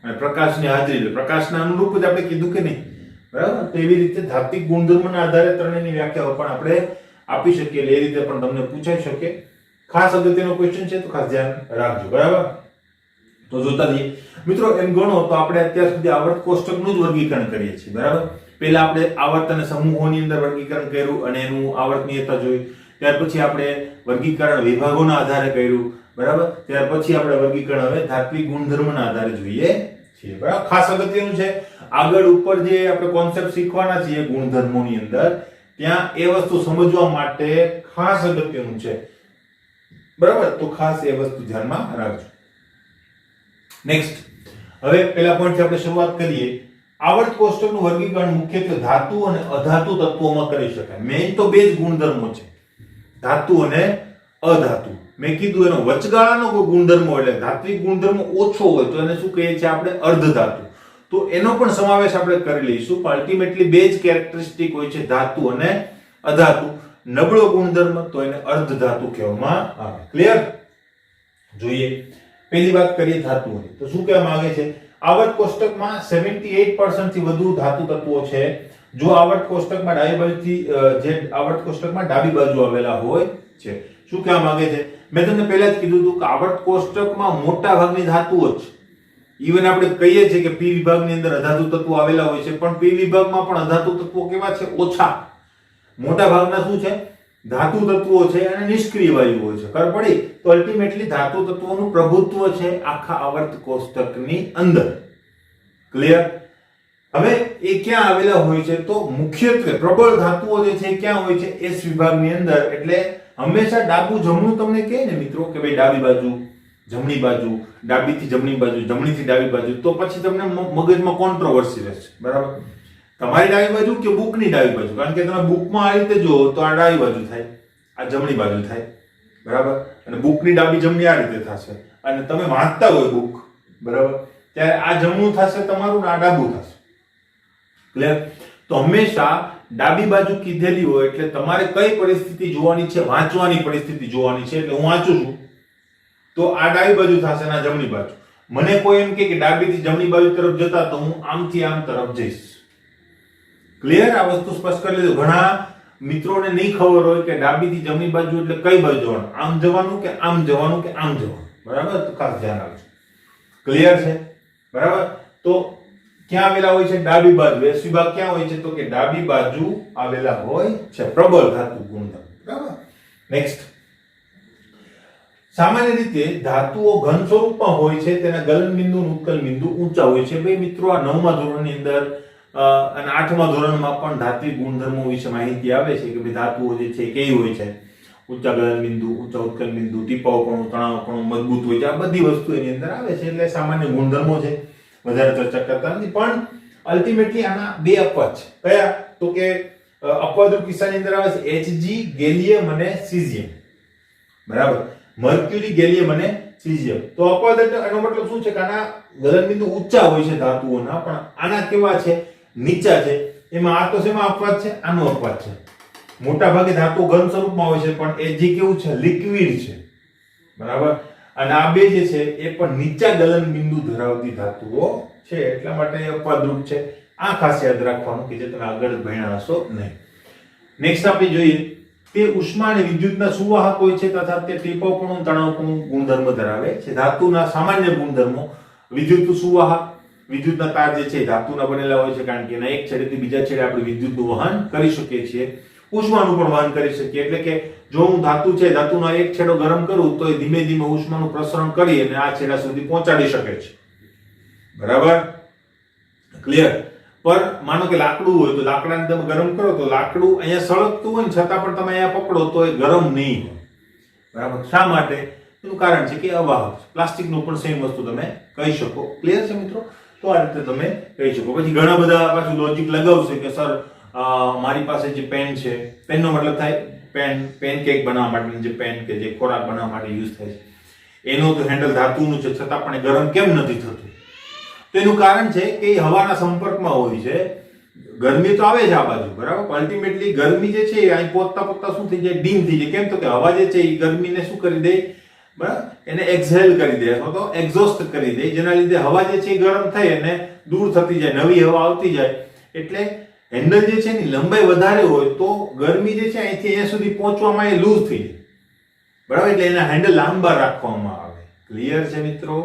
અને પ્રકાશની હાજરી એટલે પ્રકાશના અનુરૂપ જ આપણે કીધું કે નહીં. બરાબર? તો એવી રીતે ધાત્વિક ગુણધર્મના આધારે ત્રણેયની વ્યાખ્યાઓ પણ આપણે આપી શકીએ. એટલે એ રીતે પણ તમને પૂછાઈ શકે. ખાસ અગત્યનો ક્વેશ્ચન છે તો ખાસ ધ્યાન રાખજો. બરાબર? તો જોતા જઈએ મિત્રો. એમ ગણો તો આપણે અત્યાર સુધી આવર્ત કોષ્ટકનું જ વર્ગીકરણ કરીએ છીએ. બરાબર? પહેલા આપણે આવર્ત અને સમૂહોની અંદર વર્ગીકરણ કર્યું અને એનું આવર્તનીયતા જોઈ. ત્યાર પછી આપણે વર્ગીકરણ વિભાગોના આધારે કર્યું. બરાબર? ત્યાર પછી આપણે વર્ગીકરણ હવે ધાત્વિક ગુણધર્મના આધારે જોઈએ છીએ. બરાબર? ખાસ અગત્યનું છે આગળ ઉપર જે આપણે કોન્સેપ્ટ શીખવાના છીએ ગુણધર્મોની અંદર, ત્યાં એ વસ્તુ સમજવા માટે ખાસ અગત્યનું છે. બરાબર? તો ખાસ એ વસ્તુ ધ્યાનમાં રાખજો. નેક્સ્ટ, હવે પહેલા પોઈન્ટથી આપણે શરૂઆત કરીએ આવર્ત કોષ્ટકનું વર્ગીકરણ મુખ્યત્વે ધાતુ અને અધાતુ તત્વોમાં કરી શકાય. મેઇન તો બે જ ગુણધર્મો છે, ધાતુ અને અધાતુ. મેં કીધું એનો વચગાળાનો કોઈ ગુણધર્મો એટલે ધાત્વિક ગુણધર્મો ઓછો હોય તો એને શું કહીએ છીએ આપણે? અર્ધધાતુ. તો એનો પણ સમાવેશ આપણે કરી લઈશું. પણ અલ્ટિમેટલી બે જ કેરેક્ટરિસ્ટિક હોય છે, ધાતુ અને અધાતુ. નબળો ગુણધર્મ તો એને અર્ધધાતુ કહેવામાં આવે. ક્લિયર? જોઈએ પહેલી વાત કરીએ ધાતુઓની. તો શું કહેવા માંગે છે? આવર્ત કોષ્ટકમાં 78% થી વધુ ધાતુ તત્વો છે. જો આવર્ત કોષ્ટકમાં ડાબી બાજુથી જે આવર્ત કોષ્ટકમાં ડાબી બાજુ આવેલા હોય છે. શું કહેવા માંગે છે? મેં તમને પહેલા જ કીધું હતું કે આવર્ત કોષ્ટકમાં મોટા ભાગની ધાતુઓ જ, ઈવન આપણે કહીએ છીએ કે પી વિભાગની અંદર અધાતુ તત્વો આવેલા હોય છે, પણ પી વિભાગમાં પણ અધાતુ તત્વો કેવા છે? ઓછા. મોટા ભાગના શું છે? ધાતુ તત્વો છે અને નિષ્ક્રિય વાયુ હોય છે. ખબર પડી? તો અલ્ટિમેટલી ધાતુ તત્વોનું પ્રભુત્વ છે આખા આવર્ત કોષ્ટકની અંદર. ક્લિયર? હવે એ ક્યાં આવેલા હોય છે? તો મુખ્યત્વે પ્રબળ ધાતુઓ જે છે ક્યાં હોય છે? એસ વિભાગની અંદર. એટલે હંમેશા ડાબું જમણું તમને કહે ને મિત્રો કે ભાઈ ડાબી બાજુ, જમણી બાજુ, ડાબીથી જમણી બાજુ, જમણીથી ડાબી બાજુ, તો પછી તમને મગજમાં કોન્ટ્રોવર્સી રહેશે. બરાબર? તમારી ડાબી બાજુ કે બુકની ડાબી બાજુ? કારણ કે તમે બુકમાં આ રીતે જો તો આ ડાબી બાજુ થાય, આ જમણી બાજુ થાય. બરાબર? અને બુકની ડાબી જમણી આ રીતે થશે. અને તમે વાંચતા હોય બુક, બરાબર, ત્યારે આ જમણું થશે તમારું ને આ ડાબું થશે. ક્લિયર? તો હંમેશા ડાબી બાજુ કીધેલી હોય એટલે તમારે કઈ પરિસ્થિતિ જોવાની છે? વાંચવાની પરિસ્થિતિ જોવાની છે. એટલે હું વાંચું છું તો આ ડાબી બાજુ થશે ને આ જમણી બાજુ. મને કોઈ એમ કે ડાબીથી જમણી બાજુ તરફ જતા તો હું આમથી આમ તરફ જઈશ. ક્લિયર? આ વસ્તુ સ્પષ્ટ કરી લીધું. ઘણા મિત્રોને નહીં ખબર હોય કે ડાબીથી જમણી બાજુ એટલે કઈ બાજુ જવાનું, આમ જવાનું કે આમ જવાનું કે આમ જવાનું. બરાબર? તો ખાસ ધ્યાન રાખજો. ક્લિયર છે? બરાબર? તો ક્યાં આવેલા હોય છે? ડાબી બાજુ. એસ વિભાગ ક્યાં હોય છે? તો કે ડાબી બાજુ આવેલા હોય છે. પ્રબળ ધાતુ ગુણધર્મ. બરાબર? નેક્સ્ટ, સામાન્ય રીતે ધાતુઓ ઘન સ્વરૂપમાં હોય છે. તેના ગલન બિંદુ અને ઉત્કલન બિંદુ ઊંચા હોય છે. ભાઈ મિત્રો, આ 9મા ધોરણની અંદર અને 8મા ધોરણમાં પણ ધાત્વિક ગુણધર્મો વિશે માહિતી આવે છે કે ભાઈ ધાતુઓ જે છે કેવી હોય છે. ઊંચા ગલન બિંદુ, ઊંચા ઉત્કલન બિંદુ, ટીપાવપણું, તણાવપણું મજબૂત હોય છે. આ બધી વસ્તુ એની અંદર આવે છે. એટલે સામાન્ય ગુણધર્મો છે, વધારે ચર્ચા કરતા નથી. પણ અલ્ટિમેટલી આના બે અપવાદ છે. કયા? તો કે અપવાદરૂપ કિસ્સાની અંદર આવે છે Hg, ગેલિયમ અને સીઝિયમ. બરાબર? મર્ક્યુરી, ગેલિયમ અને સીઝિયમ. તો અપવાદ એટલે એનો મતલબ શું છે કે આના ગલન બિંદુ ઊંચા હોય છે ધાતુઓના, પણ આના કેવા છે? નીચા છે. એમાં આ તો શેમાં અપવાદ છે? આનો અપવાદ છે. મોટા ભાગે ધાતુઓ ઘન સ્વરૂપમાં હોય છે, પણ Hg કેવું છે? લિક્વિડ છે. બરાબર? અને આ બે જે છે એ પણ નીચા ગલન બિંદુ ધરાવતી ધાતુઓ છે. એટલા માટે અપવાદરૂપ છે. આ ખાસ યાદ રાખવાનું કે જે તમે આગળ ભણ્યા હશો નહીં. નેક્સ્ટ આપણે જોઈએ, તે ઉષ્મા અને વિદ્યુતના સુવાહક હોય છે તથા તે ટીપાવપણું, તણાવપણું ગુણધર્મ ધરાવે છે. ધાતુના સામાન્ય ગુણધર્મો, વિદ્યુત સુવાહક, વિદ્યુતના તાર જે છે ધાતુના બનેલા હોય છે, કારણ કે એના એક છેડેથી બીજા છેડે આપણે વિદ્યુતનું વહન કરી શકીએ છીએ. ઉષ્માનું પણ વહન કરી શકીએ. એટલે કે જો હું ધાતુ છે, ધાતુનો એક છેડો ગરમ કરું તો એ ધીમે ધીમે ઉષ્માનું પ્રસરણ કરી અને આ છેડા સુધી પહોંચાડી શકે છે. બરાબર? ક્લિયર? પર માનો કે લાકડું હોય તો લાકડાને તમે ગરમ કરો તો લાકડું અહીંયા સળગતું હોય ને છતાં પણ તમે અહીંયા પકડો તો એ ગરમ નહીં હોય. બરાબર? શા માટે? એનું કારણ છે કે અવાહક. પ્લાસ્ટિકનું પણ સેમ વસ્તુ તમે કહી શકો. ક્લિયર છે મિત્રો? તો આ રીતે તમે કહી શકો. પછી ઘણા બધા પાછું લોજિક લગાવશે કે સર મારી પાસે જે પેન છે, પેનનો મતલબ થાય પેન કેક બનાવવા માટે જે પેન કે જે ખોરાક બનાવવા માટે યુઝ થાય છે, એનું તો હેન્ડલ ધાતુનું છે, છતાં પણ એ ગરમ કેમ નથી થતું? તો એનું કારણ છે કે એ હવાના સંપર્કમાં હોય છે. ગરમી તો આવે છે આ બાજુ, બરાબર? અલ્ટિમેટલી ગરમી જે છે અહીં પહોંચતા પહોંચતા શું થઈ જાય? ડીમ થઈ જાય. કેમ? તો કે હવા જે છે એ ગરમીને શું કરી દે? બરાબર? એને એક્સહેલ કરી દે અથવા તો એક્ઝોસ્ટ કરી દે, જેના લીધે હવા જે છે એ ગરમ થઈ અને દૂર થતી જાય, નવી હવા આવતી જાય. એટલે હેન્ડલ જે છે એની લંબાઈ વધારે હોય તો ગરમી જે છે અહીંથી અહીંયા સુધી પહોંચવામાં એ લૂઝ થઈ જાય. બરાબર? એટલે એના હેન્ડલ લાંબા રાખવામાં આવે. ક્લિયર છે મિત્રો?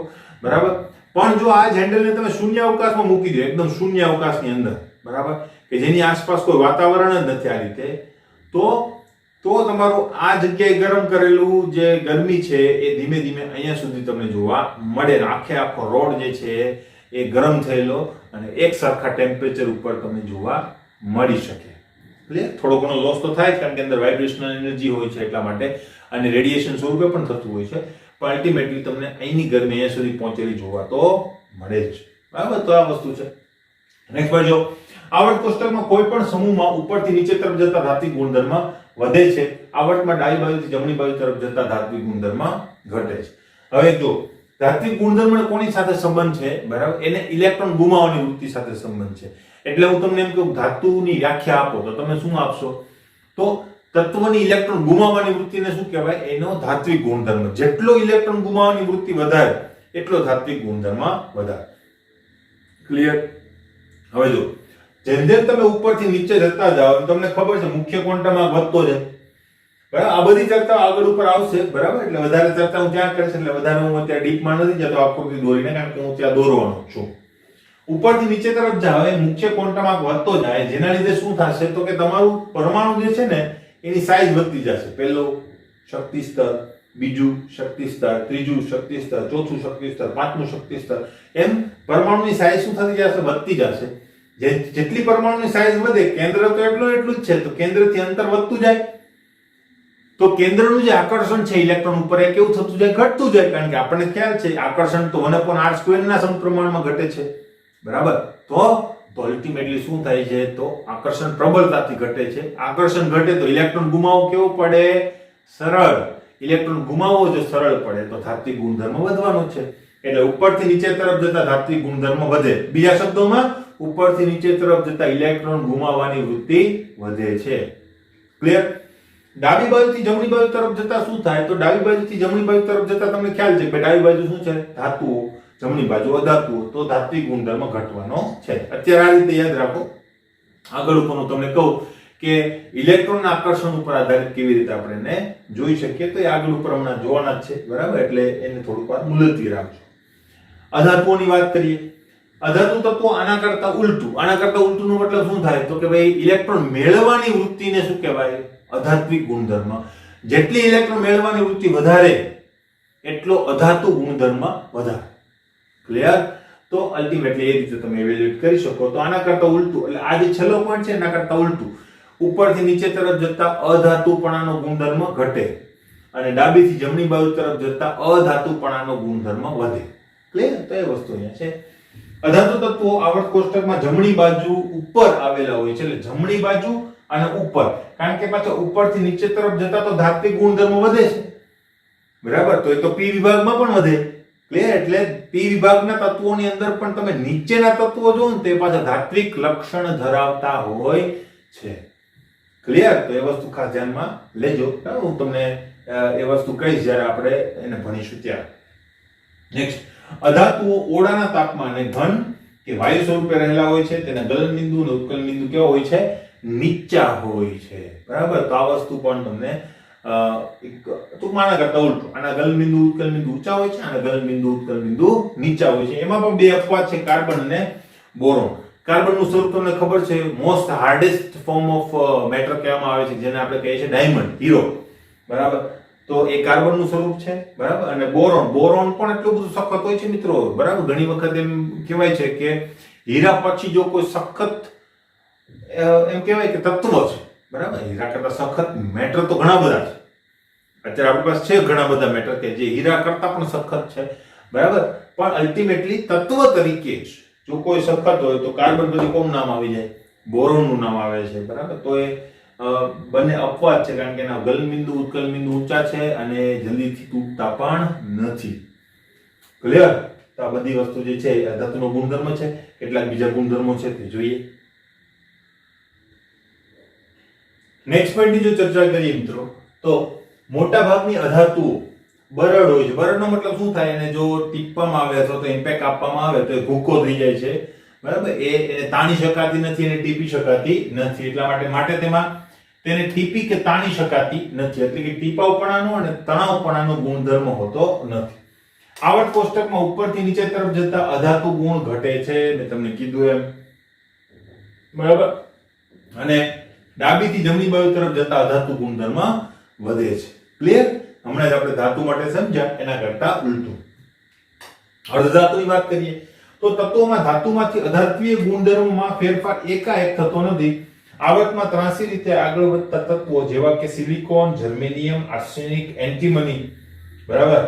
બરાબર? પણ જો આ જ હેન્ડલને તમે શૂન્ય અવકાશમાં મૂકી દો, એકદમ શૂન્ય અવકાશની અંદર, બરાબર, કે જેની આસપાસ કોઈ વાતાવરણ જ નથી આ રીતે, તો તમારું આ જગ્યાએ ગરમ કરેલું જે ગરમી છે એ ધીમે ધીમે અહીંયા સુધી તમને જોવા મળે. આખો રોડ જે છે એ ગરમ થયેલો અને એક સરખા ટેમ્પરેચર ઉપર તમને જોવા મળી શકે. ક્લિયર? થોડો ઘણો લોસ તો થાય જ, કારણ કે અંદર વાઇબ્રેશનલ એનર્જી હોય છે એટલા માટે, અને રેડિયેશન સ્વરૂપે પણ થતું હોય છે. પણ અલ્ટિમેટલી તમને અહીંની ગરમી અહીંયા સુધી પહોંચેલી જોવા તો મળે જ. બરાબર? તો આ વસ્તુ છે. નેક્સ્ટ પર જો આવર્ત કોષ્ટકમાં કોઈ પણ સમૂહમાં ઉપરથી નીચે તરફ જતા ધાત્વિક ગુણધર્મ વધે છે, આવર્તમાં ડાબી બાજુથી જમણી બાજુ તરફ જતા ધાત્વિક ગુણધર્મ ઘટે છે. હવે જો ધાત્વિક ગુણધર્મ કોની સાથે સંબંધ છે, બરાબર, એને ઇલેક્ટ્રોન ગુમાવવાની વૃત્તિ સાથે સંબંધ છે. એટલે હું તમને એમ કહું ધાતુની વ્યાખ્યા આપો તો તમે શું આપશો? તો તત્વની ઇલેક્ટ્રોન ગુમાવવાની વૃત્તિને શું કહેવાય? એનો ધાત્વિક ગુણધર્મ. જેટલો ઇલેક્ટ્રોન ગુમાવવાની વૃત્તિ વધારે એટલો ધાત્વિક ગુણધર્મ વધારે. ક્લિયર? હવે જો જેમ જેમ તમે ઉપરથી નીચે જતા જાઓ તમને ખબર છે મુખ્ય ક્વોન્ટમ વધતો જાય, બરાબર. આ બધી ચર્ચા આગળ ઉપર આવશે, બરાબર. એટલે વધારે ચર્ચા હું ત્યાં કરીશ, એટલે વધારે હું અત્યારે ડીપમાં નથી જતો આકૃતિ દોરીને, કારણ કે હું ત્યાં દોરવાનો છું. ઉપરથી નીચે તરફ જાવ એ મુખ્ય ક્વોન્ટમ વધતો જાય, જેના લીધે શું થશે તો કે તમારું પરમાણુ જે છે ને એની સાઈઝ વધતી જશે. પહેલો શક્તિ સ્તર, બીજું શક્તિ સ્તર, ત્રીજું શક્તિ સ્તર, ચોથું શક્તિ સ્તર, પાંચમું શક્તિ સ્તર, એમ પરમાણુની સાઈઝ શું થતી જશે? વધતી જશે. જેટલી પરમાણુની સાઈઝ વધે, કેન્દ્ર તો એટલું જ છે, તો કેન્દ્રથી અંતર વધતું જાય, તો કેન્દ્રનું જે આકર્ષણ છે ઇલેક્ટ્રોન ઉપર એ કેવું થતું જાય? ઘટતું જાય. કારણ કે આપણને ખ્યાલ છે આકર્ષણ તો 1/r² ના સમપ્રમાણમાં ઘટે છે, બરાબર. તો અલ્ટિમેટલી શું થાય છે? તો આકર્ષણ પ્રબળતાથી ઘટે છે. આકર્ષણ ઘટે તો ઇલેક્ટ્રોન ગુમાવવો કેવો પડે? સરળ. ઇલેક્ટ્રોન ગુમાવવો જો સરળ પડે તો ધાત્વિક ગુણધર્મ વધવાનો છે. એટલે ઉપરથી નીચે તરફ જતા ધાત્વિક ગુણધર્મ વધે. બીજા શબ્દોમાં ઉપરથી નીચે તરફ જતા ઇલેક્ટ્રોન ગુમાવવાની વૃત્તિ વધે છે. ક્લિયર? ડાબી બાજુથી જમણી બાજુ તરફ જતા શું થાય? તો ડાબી બાજુથી જમણી બાજુ તરફ જતા તમને ખ્યાલ છે કે ડાબી બાજુ શું છે? ધાતુઓ, જમણી બાજુ અધાતુઓ, તો ધાત્વિક ગુણધર્મ ઘટવાનો છે. અત્યારે આ રીતે યાદ રાખો. આગળ ઉપરનું તમને કહું કે ઇલેક્ટ્રોનના આકર્ષણ ઉપર આધારિત કેવી રીતે આપણે એને જોઈ શકીએ, તો એ આગળ ઉપર હમણાં જોવાના જ છે, બરાબર. એટલે એને થોડુંક વાર મુલતવી રાખજો. અધાતુઓની વાત કરીએ. અધાતુ તત્વો આના કરતા ઉલટું. આના કરતા ઉલટુનો મતલબ શું થાય? તો કે ભાઈ ઇલેક્ટ્રોન મેળવવાની વૃત્તિને શું કહેવાય? અધાત્વિક ગુણધર્મ. જેટલી ઇલેક્ટ્રોન મેળવવાની વૃત્તિ વધારે એટલો અધાતુ ગુણધર્મ વધારે. ક્લિયર? તો અલ્ટિમેટલી એ રીતે તમે ઇવેલ્યુએટ કરી શકો. તો આના કરતા ઉલટું, એટલે આ જે છેલ્લો પોઈન્ટ છે એના કરતા ઉલટું, ઉપરથી નીચે તરફ જતા અધાતુપણાનો ગુણધર્મ ઘટે અને ડાબીથી જમણી બાજુ તરફ જતા અધાતુપણાનો ગુણધર્મ વધે. ક્લિયર? તો એ વસ્તુ અહીંયા છે. અધાતુ તત્વો આવર્ત કોષ્ટકમાં જમણી બાજુ ઉપર આવેલા હોય છે, એટલે જમણી બાજુ અને ઉપર, કારણ કે પાછા ઉપરથી નીચે તરફ જતા તો ધાત્વિક ગુણધર્મ વધે છે, બરાબર. તો એ તો પી વિભાગમાં પણ વધે. ક્લિયર? એટલે પી વિભાગના તત્વોની અંદર પણ તમે નીચેના તત્વો જો ને તે પાછા ધાત્વિક લક્ષણ ધરાવતા હોય છે. ક્લિયર? તો એ વસ્તુ ખાસ ધ્યાનમાં લેજો. હું તમને એ વસ્તુ કહીશ જ્યારે આપણે એને ભણીશું ત્યારે. નેક્સ્ટ, અધાતુઓ ઓરડાના તાપમાને ઘન કે વાયુ સ્વરૂપે રહેલા હોય છે. તેના ગલન બિંદુ અને ઉત્કલન બિંદુ કેવા હોય છે? નીચા હોય છે, બરાબર. તો આ વસ્તુ પણ તમને આના કરતા ઉલટું, આના ગલન બિંદુ ઉત્કલન બિંદુ ઊંચા હોય છે, આના ગલન બિંદુ ઉત્કલન બિંદુ નીચા હોય છે. એમાં પણ બે અપવાદ છે, કાર્બન અને બોરોન. કાર્બનનું સ્વરૂપ તમને ખબર છે, most hardest form of matter કહેવામાં આવે છે, જેને આપણે કહીએ છીએ ડાયમંડ, હીરો, બરાબર. તો એ કાર્બનનું સ્વરૂપ છે, બરાબર. અને બોરોન પણ એટલું બધું સખત હોય છે મિત્રો, બરાબર. ઘણી વખત એમ કહેવાય છે કે હીરા પછી જો કોઈ સખત એમ કહેવાય કે તત્વ છે, બરાબર. હીરા કરતા સખત મેટર તો ઘણા બધા છે. અત્યારે આપણી પાસે છે ઘણા બધા મેટર કે જે હીરા કરતા પણ સખત છે, બરાબર. પણ અલ્ટિમેટલી તત્વ તરીકે જ જો કોઈ સખત હોય તો કાર્બન પછી કોનું નામ આવી જાય? બોરોનનું નામ આવે છે, બરાબર. તો એ બંને અપવાદ છે, કારણ કે એના ગલન બિંદુ ઉત્કલન બિંદુ ઊંચા છે અને જલ્દીથી તૂટતા પણ નથી. ક્લિયર? તો આ બધી વસ્તુ જે છે એ ધાતુનો ગુણધર્મ છે. કેટલાક બીજા ગુણધર્મો છે તે જોઈએ. નેક્સ્ટ પોઈન્ટની જો ચર્ચા કરીએ મિત્રો, તો મોટા ભાગની અધાતુઓ બરડ હોય છે. બરડનો મતલબ શું થાય? એને જો ટીપવામાં આવે અથવા તો ઇમ્પેક્ટ આપવામાં આવે તો એ ભૂકો થઈ જાય છે, બરાબર. એને તાણી શકાતી નથી, એને ટીપી શકાતી નથી. એટલા માટે તેમાં તેને ટીપી કે તાણી શકાતી નથી. એટલે કે ટીપાવપણાનો અને તણાવપણાનો ગુણધર્મ હોતો નથી. આવર્ત કોષ્ટકમાં ઉપરથી નીચે તરફ જતા અધાતુ ગુણ ઘટે છે, મેં તમને કીધું એમ, બરાબર. અને ડાબીથી જમણી બાજુ તરફ જતા અધાતુ ગુણધર્મ વધે છે. ક્લિયર? હમણાં જ આપણે ધાતુ માટે સમજ્યા, એના કરતા ઉલટું. અર્ધધાતુની વાત કરીએ તો તત્વોમાં ધાતુમાંથી અધાત્વીય ગુણધર્મોમાં ફેરફાર એકાએક થતો નથી. આવર્તમાં ત્રાંસી રીતે આગળ વધતા તત્વો જેવા કે સિલિકોન, જર્મેનિયમ, આર્સેનિક, એન્ટીમની, બરાબર,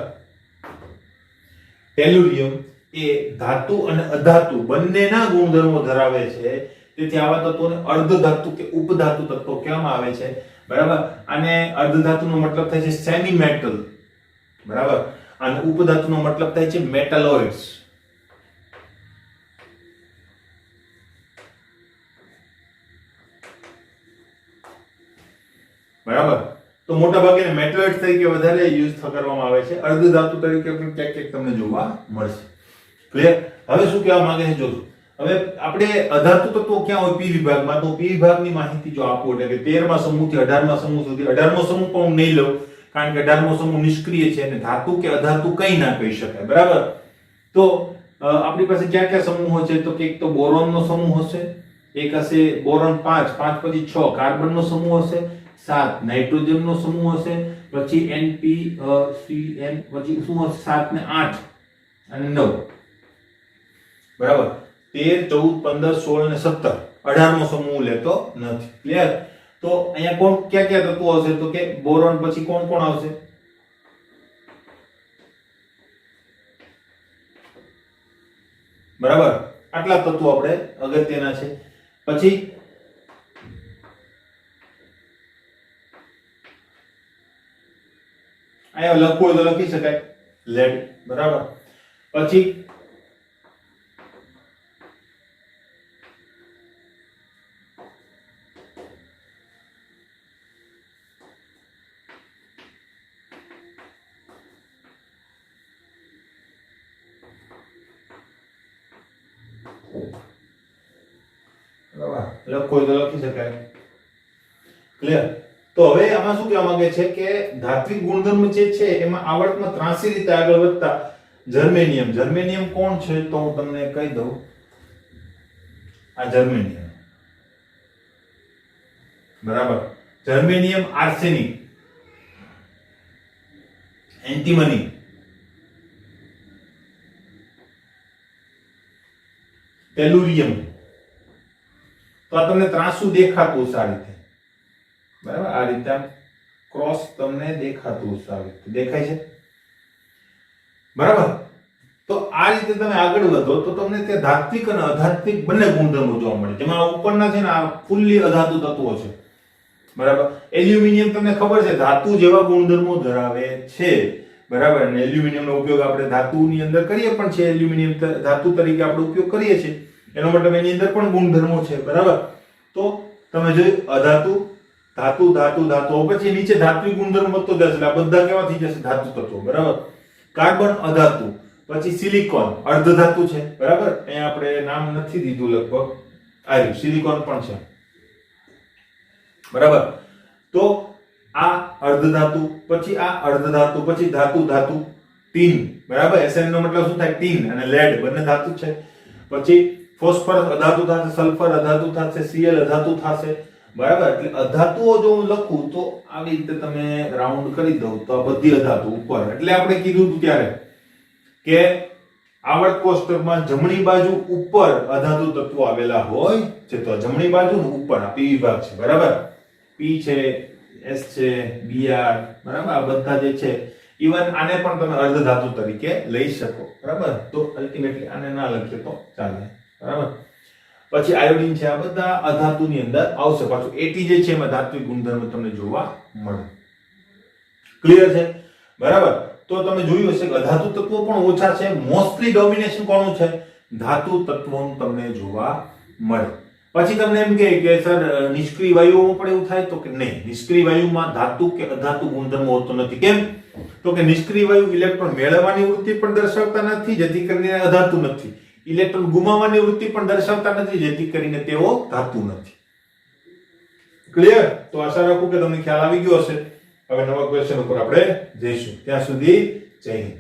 ટેલ્યુરિયમ, એ ધાતુ અને અધાતુ બંનેના ગુણધર્મો ધરાવે છે, તેથી આવા તત્વોને અર્ધધાતુ કે ઉપધાતુ તત્વો કહેવામાં આવે છે, બરાબર. અને અર્ધધાતુનો મતલબ થાય છે સેમી મેટલ, બરાબર, અને ઉપધાતુનો મતલબ થાય છે મેટલોઇડ્સ. બરાબર. તો મોટા ભાગે મેટલોઇડ્સ તરીકે વધારે યુઝ કરવામાં આવે છે, અર્ધધાતુ તરીકે પણ ક્યાંક ક્યાંક તમને જોવા મળશે. ક્લિયર? હવે શું કહેવા માંગે છે જોજો. હવે આપણે અધાતુ તત્વો ક્યાં હોય? પી વિભાગમાં. તો પી વિભાગની માહિતી જો આપો એટલે કે 13મા સમૂહથી 18મા સમૂહ સુધી. 18મો સમૂહ પણ હું નહીં લઉં કારણ કે 18મો સમૂહ નિષ્ક્રિય છે અને ધાતુ કે અધાતુ કંઈ ના કહી શકાય, બરાબર. તો આપણી પાસે ક્યાં ક્યાં સમૂહો છે? તો કે એક તો બોરોનનો સમૂહ હશે, એક હશે બોરોન 5, 5 પછી 6 કાર્બનનો સમૂહ હશે, 7 નાઇટ્રોજનનો સમૂહ હશે, પછી Np Cn, પછી શું હશે 7 ને 8 અને 9, બરાબર. 13, 14, 15, 16 ને 17, 18મો સમૂહ લેતો નથી. ક્લિયર? તો અહીંયા કોણ ક્યાં ક્યાં તત્વો હશે? તો કે બોરોન પછી કોણ કોણ આવશે? બરાબર, આટલા તત્વો આપણે અગત્યના છે. પછી અહીંયા લખવું હોય તો લખી શકાય લેડ, બરાબર. પછી લખો તો લખી શકાય. ક્લિયર? તો હવે આમાં શું કહેવા માંગે છે કે ધાત્વિક ગુણધર્મ જે છે એમાં આવર્તમાં 83 રીતે આગળ વધતા જર્મેનિયમ. જર્મેનિયમ કોણ છે? તો હું તમને કહી દઉં. આ જર્મેનિયમ, બરાબર. Germanium, arsenic, antimony, tellurium. તો આ તમને ત્રાસુ દેખાતું છે આ રીતે, બરાબર. આ રીતે ક્રોસ તમને દેખાતું છે, આ રીતે દેખાય છે, બરાબર. તો આ રીતે તમે આગળ વધો તો તમને ત્યાં ધાત્વિક અને અધાત્વિક બંને ગુણધર્મો જોવા મળે, જેમાં ઉપરના છે ને આ ફૂલ્લી અધાતુ તત્વો છે, બરાબર. એલ્યુમિનિયમ તમને ખબર છે ધાતુ જેવા ગુણધર્મો ધરાવે છે, બરાબર. અને એલ્યુમિનિયમનો ઉપયોગ આપણે ધાતુની અંદર કરીએ પણ છે, એલ્યુમિનિયમ ધાતુ તરીકે આપણે ઉપયોગ કરીએ છીએ, એનો મતલબ એની અંદર પણ ગુણધર્મો છે, બરાબર. તો તમે જોયું અધાતુ, ધાતુ, ધાતુ, ધાતુ, પછી નીચે ધાત્વિક ગુણધર્મ વધતો જશે એટલે આ બધા કેવા થઈ જશે? ધાતુ તત્વો, બરાબર. કાર્બન અધાતુ, પછી સિલિકોન અર્ધધાતુ છે, બરાબર. અહીંયા આપણે નામ નથી દીધું, લગભગ આવ્યું સિલિકોન પણ છે, બરાબર. તો આ અર્ધધાતુ, પછી આ અર્ધધાતુ, પછી ધાતુ, ધાતુ, ટીન, બરાબર. Sn નો મતલબ શું થાય? ટીન. અને લેડ બંને ધાતુ છે. પછી ફોસ્ફરસ અધાતુ થશે, સલ્ફર અધાતુ થશે, Cl અધાતુ થશે, બરાબર. એટલે અધાતુઓ જો હું લખું તો આવી રીતે તમે રાઉન્ડ કરી દઉં તો આ બધી અધાતુ ઉપર. એટલે આપણે કીધું હતું ત્યારે કે આવર્ત કોષ્ટકમાં જમણી બાજુ ઉપર અધાતુ તત્વો આવેલા હોય છે, તો જમણી બાજુ ઉપર આ પી વિભાગ છે, બરાબર. પી છે, એસ છે, બીઆર, બરાબર. આ બધા જે છે, ઇવન આને પણ તમે અર્ધધાતુ તરીકે લઈ શકો, બરાબર. તો અલ્ટિમેટલી આને ના લખીએ તો ચાલે, બરાબર. પછી આયોડિન છે, આ બધા અધાતુની અંદર આવશે. પાછું એટી જે છે એમાં ધાત્વિક ગુણધર્મ તમને જોવા મળે. ક્લિયર છે? બરાબર. તો તમે જોયું હશે કે અધાતુ તત્વો પણ ઓછા છે, મોસ્ટલી ડોમિનેશન કોનું છે? ધાતુ તત્વોનું તમને જોવા મળે. પછી તમને એમ કહે કે સર નિષ્ક્રિય વાયુઓમાં પણ એવું થાય? તો કે નહીં, નિષ્ક્રિય વાયુમાં ધાતુ કે અધાતુ ગુણધર્મ હોતો નથી. કેમ? તો કે નિષ્ક્રિય વાયુ ઇલેક્ટ્રોન મેળવવાની વૃત્તિ પણ દર્શાવતા નથી, જેથી કરીને અધાતુ નથી. ઇલેક્ટ્રોન ગુમાવવાની વૃત્તિ પણ દર્શાવતા નથી, જેથી કરીને તેઓ ધાતુ નથી. ક્લિયર? તો આશા રાખું કે તમને ખ્યાલ આવી ગયો હશે. હવે નવા ક્વેશ્ચન ઉપર આપણે જઈશું. ત્યાં સુધી જય હિન્દ.